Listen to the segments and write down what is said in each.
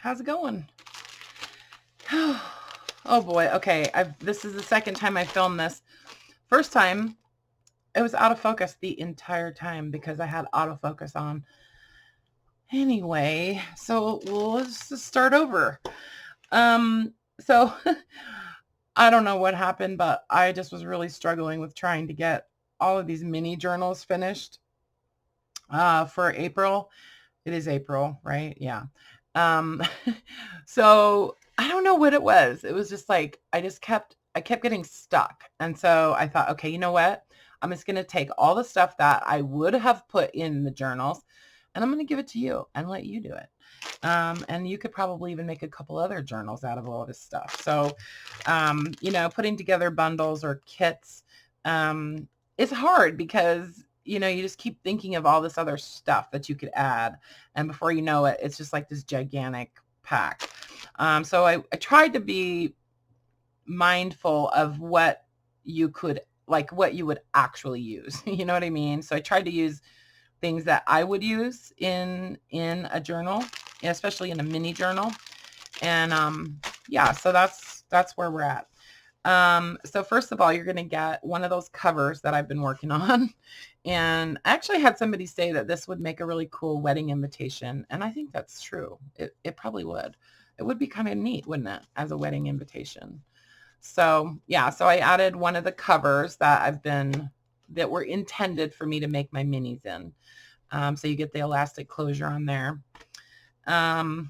How's it going? Oh boy. Okay. This is the second time I filmed this. First time it was out of focus the entire time because I had autofocus on. Anyway, so let's just start over. So I don't know what happened, but I just was really struggling with trying to get all of these mini journals finished for April. It is April, right? Yeah. Um, so I don't know what it was. It was just like I kept getting stuck. And so I thought, okay, you know what? I'm just going to take all the stuff that I would have put in the journals and I'm going to give it to you and let you do it. And you could probably even make a couple other journals out of all this stuff. So, putting together bundles or kits is hard because you just keep thinking of all this other stuff that you could add. And before you know it, it's just like this gigantic pack. So I tried to be mindful of what you could, like what you would actually use. You know what I mean? So I tried to use things that I would use in a journal, especially in a mini journal. And yeah, so that's where we're at. So first of all, you're going to get one of those covers that I've been working on. And I actually had somebody say that this would make a really cool wedding invitation. And I think that's true. It probably would. It would be kind of neat, wouldn't it, as a wedding invitation? So yeah, so I added one of the covers that were intended for me to make my minis in. So you get the elastic closure on there. A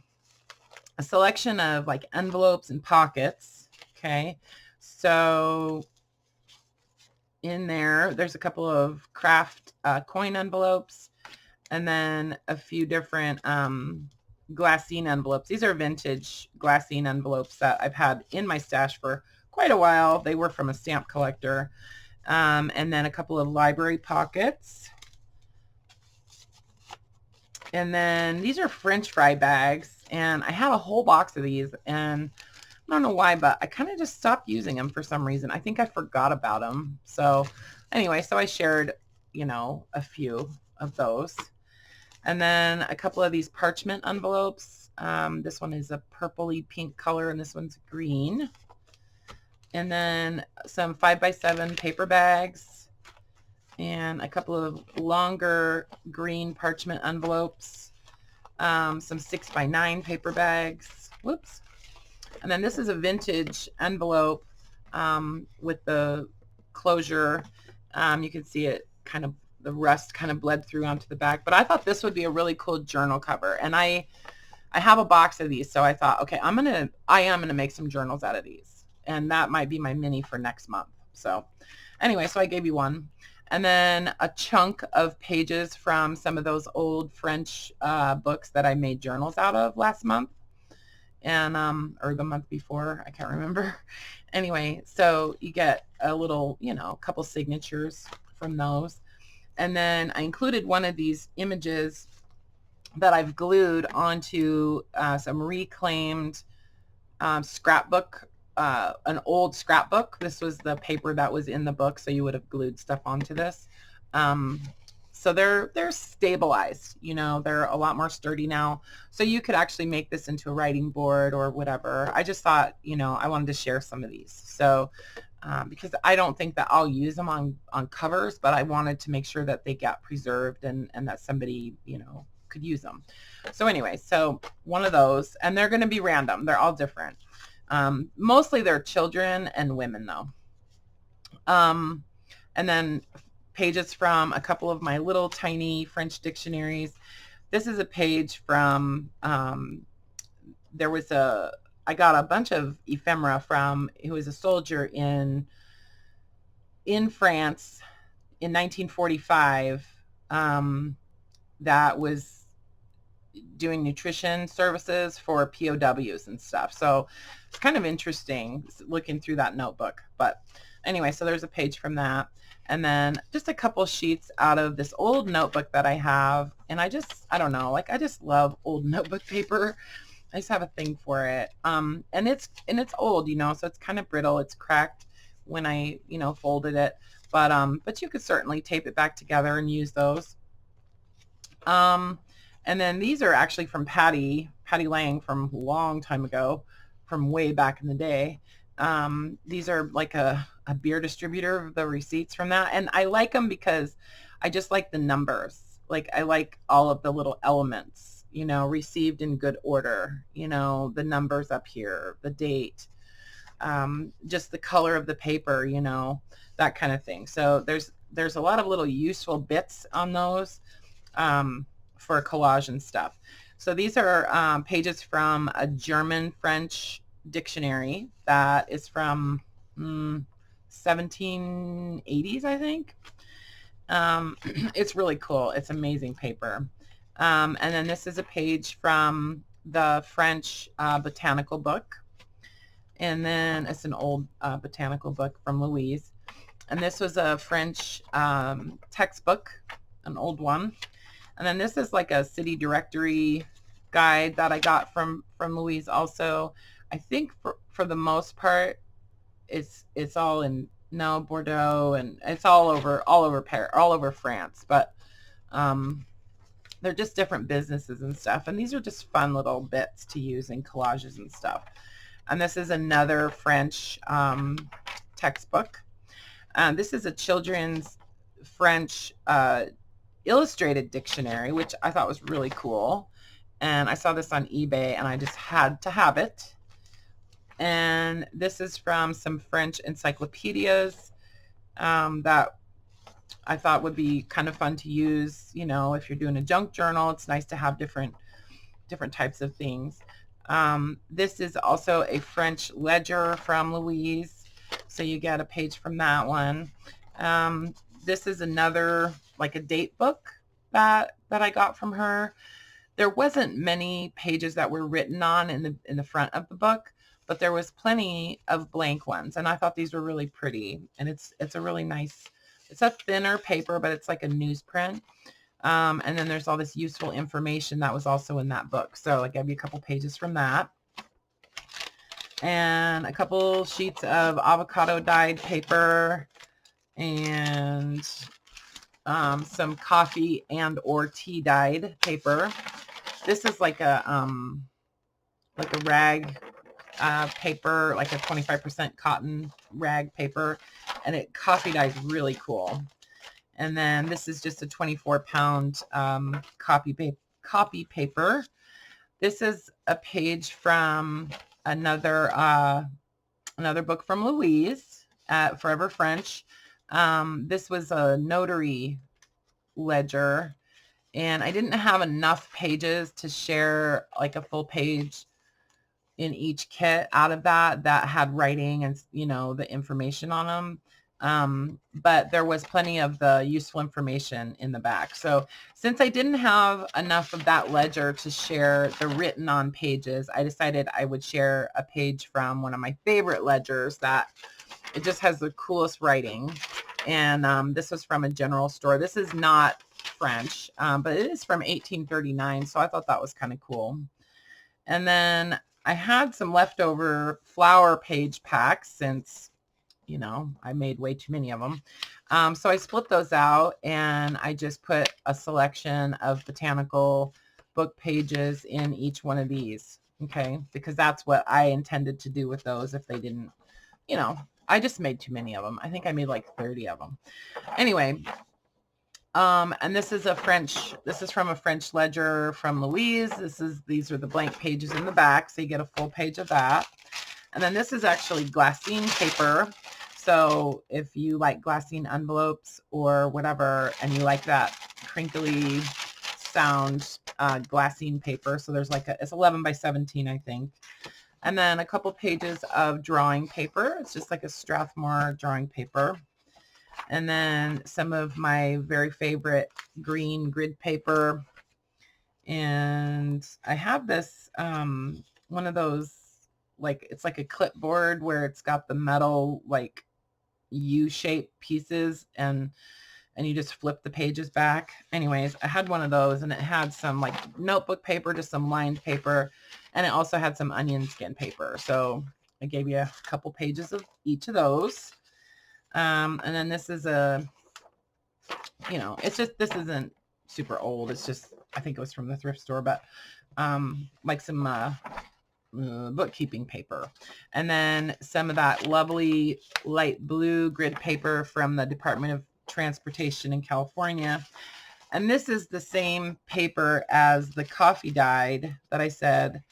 selection of like envelopes and pockets. Okay. So in there's a couple of craft coin envelopes and then a few different glassine envelopes. These are vintage glassine envelopes that I've had in my stash for quite a while. They were from a stamp collector. And then a couple of library pockets. And then these are French fry bags. And I had a whole box of these and I don't know why, but I kind of just stopped using them for some reason. I think I forgot about them. So anyway, so I shared, a few of those. And then a couple of these parchment envelopes. This one is a purpley pink color and this one's green. And then some 5x7 paper bags and a couple of longer green parchment envelopes. Some 6x9 paper bags. Whoops. And then this is a vintage envelope with the closure. You can see it the rust kind of bled through onto the back. But I thought this would be a really cool journal cover. And I have a box of these. So I thought, okay, I am going to make some journals out of these. And that might be my mini for next month. So anyway, so I gave you one. And then a chunk of pages from some of those old French books that I made journals out of last month. And or the month before, I can't remember. Anyway, so you get a little, a couple signatures from those. And then I included one of these images that I've glued onto some reclaimed scrapbook, an old scrapbook. This was the paper that was in the book, so you would have glued stuff onto this. So they're stabilized, they're a lot more sturdy now. So you could actually make this into a writing board or whatever. I just thought, I wanted to share some of these. So because I don't think that I'll use them on covers, but I wanted to make sure that they got preserved and that somebody, could use them. So anyway, so one of those, and they're going to be random. They're all different. Mostly they're children and women though. And then pages from a couple of my little tiny French dictionaries. This is a page from, I got a bunch of ephemera from, who was a soldier in France in 1945, that was doing nutrition services for POWs and stuff. So it's kind of interesting looking through that notebook. But anyway, so there's a page from that. And then just a couple sheets out of this old notebook that I have. And I don't know, like I just love old notebook paper. I just have a thing for it. And it's old, so it's kind of brittle. It's cracked when I, folded it. But you could certainly tape it back together and use those. And then these are actually from Patty Lang from a long time ago, from way back in the day. These are like a beer distributor of the receipts from that. And I like them because I just like the numbers. Like I like all of the little elements, you know, received in good order, you know, the numbers up here, the date, just the color of the paper, you know, that kind of thing. So there's a lot of little useful bits on those for collage and stuff. So these are pages from a German-French dictionary that is from 1780s, I think. It's really cool. It's amazing paper. And then this is a page from the French botanical book. And then it's an old botanical book from Louise. And this was a French textbook, an old one. And then this is like a city directory guide that I got from Louise also. I think for the most part, it's all in Bordeaux, and it's all over Paris, all over France. But they're just different businesses and stuff. And these are just fun little bits to use in collages and stuff. And this is another French textbook. This is a children's French illustrated dictionary, which I thought was really cool. And I saw this on eBay and I just had to have it. And this is from some French encyclopedias that I thought would be kind of fun to use. You know, if you're doing a junk journal, it's nice to have different types of things. This is also a French ledger from Louise, so you get a page from that one. This is another, like a date book that I got from her. There wasn't many pages that were written on in the front of the book, but there was plenty of blank ones, and I thought these were really pretty. And it's a really nice, it's a thinner paper, but it's like a newsprint. And then there's all this useful information that was also in that book. So I gave you a couple pages from that. And a couple sheets of avocado dyed paper and some coffee and or tea dyed paper. This is like a rag paper, like a 25% cotton rag paper, and it coffee dyes really cool. And then this is just a 24-pound copy paper. This is a page from another book from Louise at Forever French. This was a notary ledger, and I didn't have enough pages to share like a full page in each kit out of that had writing and, you know, the information on them. But there was plenty of the useful information in the back. So since I didn't have enough of that ledger to share the written on pages, I decided I would share a page from one of my favorite ledgers that it just has the coolest writing. And this was from a general store. This is not French, but it is from 1839. So I thought that was kind of cool. And then I had some leftover flower page packs since, you know, I made way too many of them. So I split those out and I just put a selection of botanical book pages in each one of these. Okay. Because that's what I intended to do with those if they didn't, you know, I just made too many of them. I think I made like 30 of them. Anyway. And this is from a French ledger from Louise. These are the blank pages in the back. So you get a full page of that. And then this is actually glassine paper. So if you like glassine envelopes or whatever, and you like that crinkly sound glassine paper. So there's like it's 11 by 17, I think. And then a couple pages of drawing paper. It's just like a Strathmore drawing paper. And then some of my very favorite green grid paper. And I have this, one of those, like, it's like a clipboard where it's got the metal, like, U-shaped pieces, and you just flip the pages back. Anyways, I had one of those, and it had some, like, notebook paper, just some lined paper, and it also had some onion skin paper. So I gave you a couple pages of each of those. And then this is you know, it's just, this isn't super old. It's just, I think it was from the thrift store, but like some bookkeeping paper. And then some of that lovely light blue grid paper from the Department of Transportation in California. And this is the same paper as the coffee dyed that I said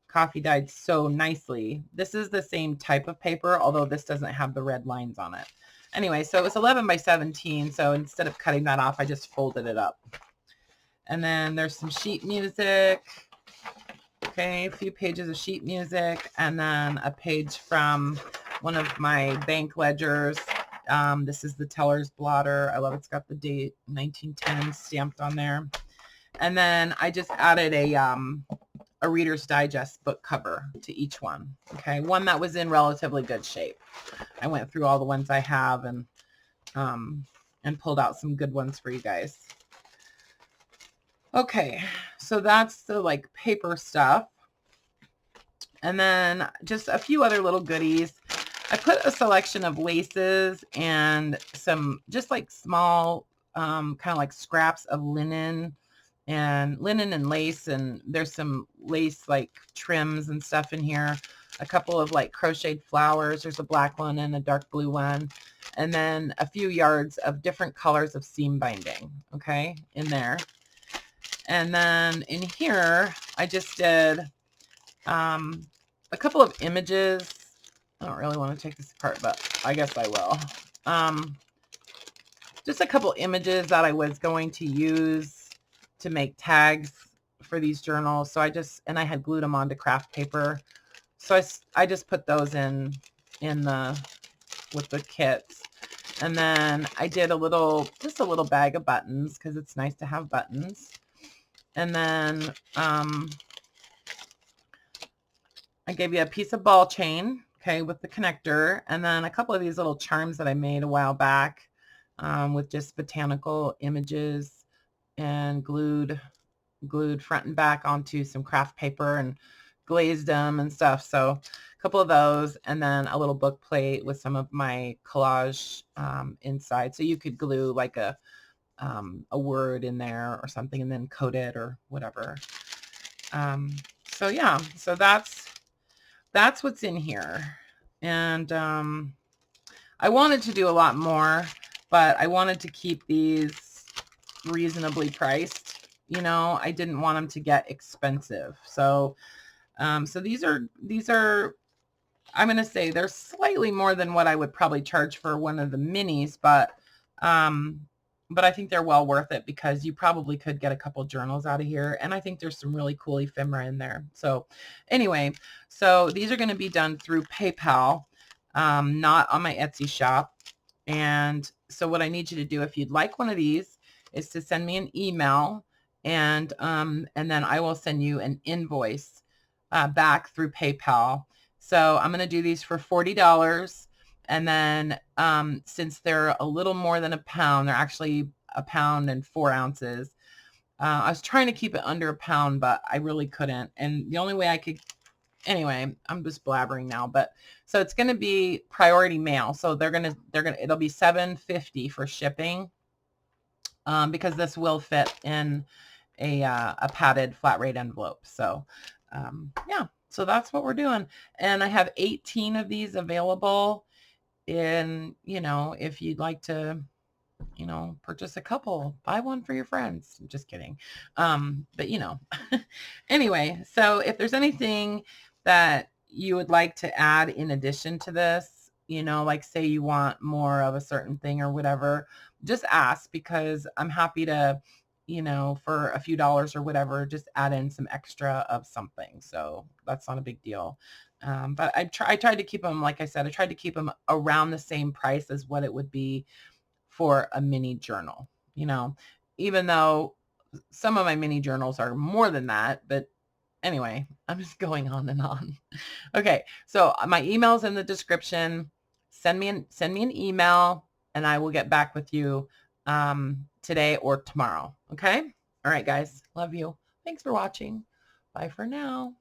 coffee dyed so nicely. This is the same type of paper, although this doesn't have the red lines on it. Anyway, so it was 11 by 17. So instead of cutting that off, I just folded it up. And then there's some sheet music. Okay, a few pages of sheet music, and then a page from one of my bank ledgers. This is the teller's blotter. I love it's got the date 1910 stamped on there. And then I just added a Reader's Digest book cover to each one. Okay, one that was in relatively good shape. I went through all the ones I have and pulled out some good ones for you guys. Okay, so that's the like paper stuff. And then just a few other little goodies. I put a selection of laces and some just like small kind of like scraps of linen and lace, and there's some lace like trims and stuff in here. A couple of like crocheted flowers. There's a black one and a dark blue one. And then a few yards of different colors of seam binding, okay, in there. And then in here, I just did a couple of images. I don't really want to take this apart, but I guess I will. Just a couple images that I was going to use to make tags for these journals. So I had glued them onto craft paper. So I just put those in with the kits. And then I did just a little bag of buttons because it's nice to have buttons. And then I gave you a piece of ball chain, okay, with the connector, and then a couple of these little charms that I made a while back with just botanical images and glued front and back onto some craft paper and glazed them and stuff. So a couple of those, and then a little book plate with some of my collage inside. So you could glue like a word in there or something and then code it or whatever. So yeah, so that's what's in here. And I wanted to do a lot more, but I wanted to keep these reasonably priced. You know, I didn't want them to get expensive. So so these are I'm going to say they're slightly more than what I would probably charge for one of the minis, but I think they're well worth it because you probably could get a couple journals out of here. And I think there's some really cool ephemera in there. So anyway, so these are going to be done through PayPal, not on my Etsy shop. And so what I need you to do, if you'd like one of these, is to send me an email, and then I will send you an invoice back through PayPal. So I'm going to do these for $40. And then since they're a little more than a pound, they're actually 1 pound and 4 ounces. I was trying to keep it under 1 pound, but I really couldn't. And the only way I could, anyway, I'm just blabbering now. But so it's going to be priority mail. So it'll be $7.50 for shipping because this will fit in a padded flat rate envelope. So yeah, so that's what we're doing. And I have 18 of these available. And, you know, if you'd like to, you know, purchase a couple, buy one for your friends. Just kidding. But, you know, anyway, so if there's anything that you would like to add in addition to this, you know, like say you want more of a certain thing or whatever, just ask, because I'm happy to, you know, for a few dollars or whatever, just add in some extra of something. So that's not a big deal. But I tried to keep them, like I said, I tried to keep them around the same price as what it would be for a mini journal, you know, even though some of my mini journals are more than that. But anyway, I'm just going on and on. Okay, so my email's in the description. Send me an email and I will get back with you today or tomorrow. Okay? All right, guys. Love you. Thanks for watching. Bye for now.